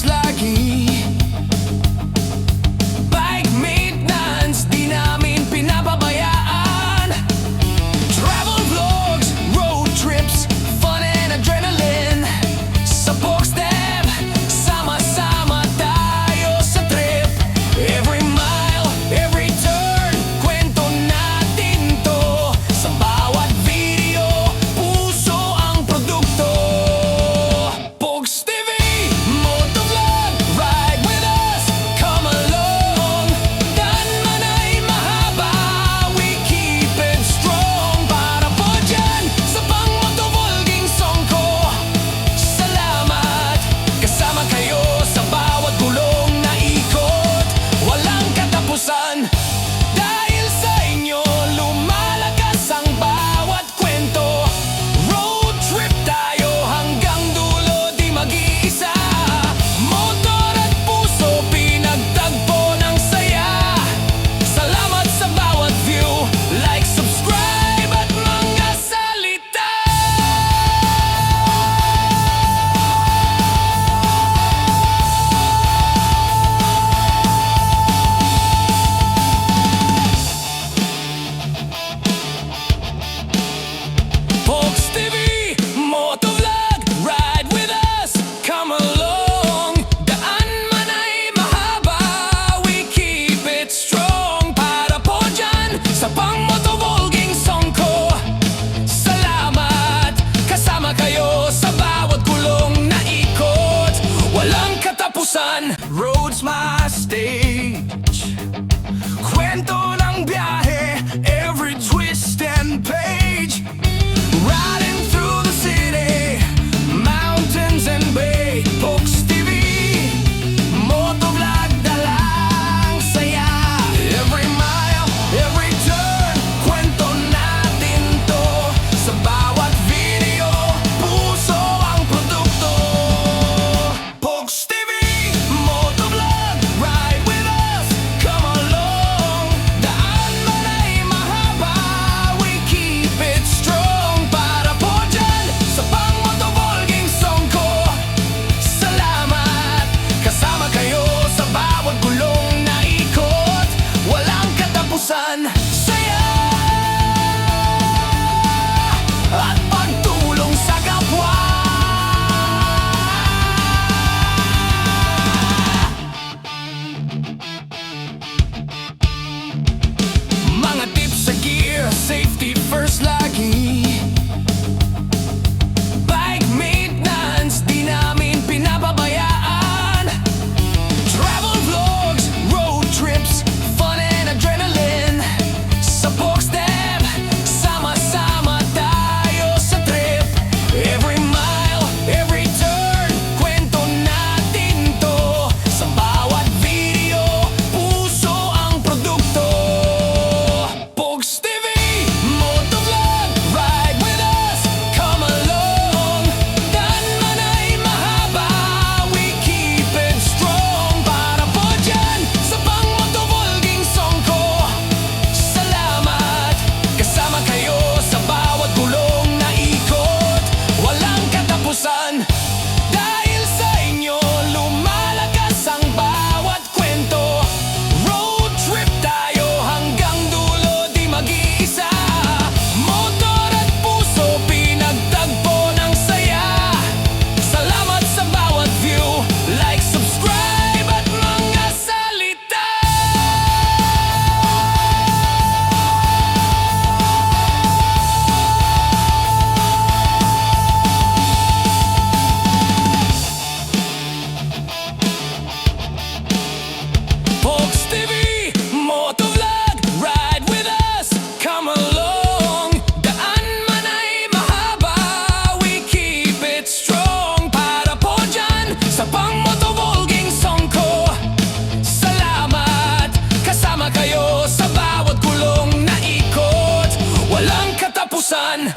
lagi. Bike maintenance, di namin pinababayaan. Travel vlogs, road trips, fun and adrenaline. Sa Boxdev, sama-sama tayo sa trip. Every mile, every turn, kwento natin to. Sa bawat video, puso ang produkto. Pogs TV, motovlog, ride with us, come along. Daan man ay mahaba, we keep it strong. Para po dyan, sa pang-motovlogging song ko. Salamat, kasama kayo sa bawat gulong na ikot. Walang katapusan, dahil sa inyo lumalakas ang bawat kwento. Road trip tayo hanggang dulo, di mag-iisa. Motor at puso, pinagtagpo ng saya. Salamat sa bawat view, like, subscribe at mga salita. Pogs TV, motovlog, ride with us, come along. Daan man ay mahaba, we keep it strong. Para po dyan, sa pang-motovlogging song ko. Salamat, kasama kayo sa bawat gulong na ikot. Walang katapusan, road's my stage. Kwento ng biyahe, every twist and page. Riding through the city, mountains and bay. Pogs TV, motovlog, dalang saya. Every mile, every turn, kwento natin to. Sa bawat video, puso ang produkto. Pogs TV, motovlog, ride with us, come along. Daan man ay mahaba, we keep it strong. Para po dyan, sa pang-motovlogging song ko. Salamat, kasama kayo sa bawat gulong na ikot. Walang katapusan, saya at pagtulong sa kapwa. Mga tips sa gear, safety first lagi. Bike maintenance, di namin pinababayaan. Travel vlogs, road trips, fun and adrenaline. Sa Boxdev, sama-sama tayo sa trip. Every mile, every turn, kwento natin to. Sa bawat video, puso ang produkto. Pogs TV, motovlog, ride with us, come along. Daan man ay mahaba, we keep it strong. Para po dyan, sa pang-motovlogging song ko. Salamat, kasama kayo sa bawat gulong na ikot. Walang katapusan, dahil sa inyo lumalakas ang bawat kwento. Road trip tayo hanggang dulo, di mag-iisa. Motor at puso, pinagtagpo ng saya. Salamat, kasama kayo sa bawat gulong na ikot. Walang katapusan, dahil sa inyo lumalakas ang bawat kwento. Pogs TV, motovlog, ride with us, come along. Daan man ay mahaba, we keep it strong. Para po dyan, sa pang-motovlogging song ko. Salamat, kasama kayo sa bawat gulong na ikot. Walang katapusan, dahil sa inyo dahil sa inyo lumalakas ang bawat kwento. Road trip tayo hanggang dulo, di mag-iisa. Motor at puso, pinagtagpo ng saya. Salamat sa bawat view, like, subscribe at mga salita. Pogs TV, motovlog, ride with us, come along. Daan man ay mahaba, we keep it strong. Para po dyan, sa pang-motovlogging song ko. Salamat, kasama kayo sa bawat gulong na ikot. Walang katapusan,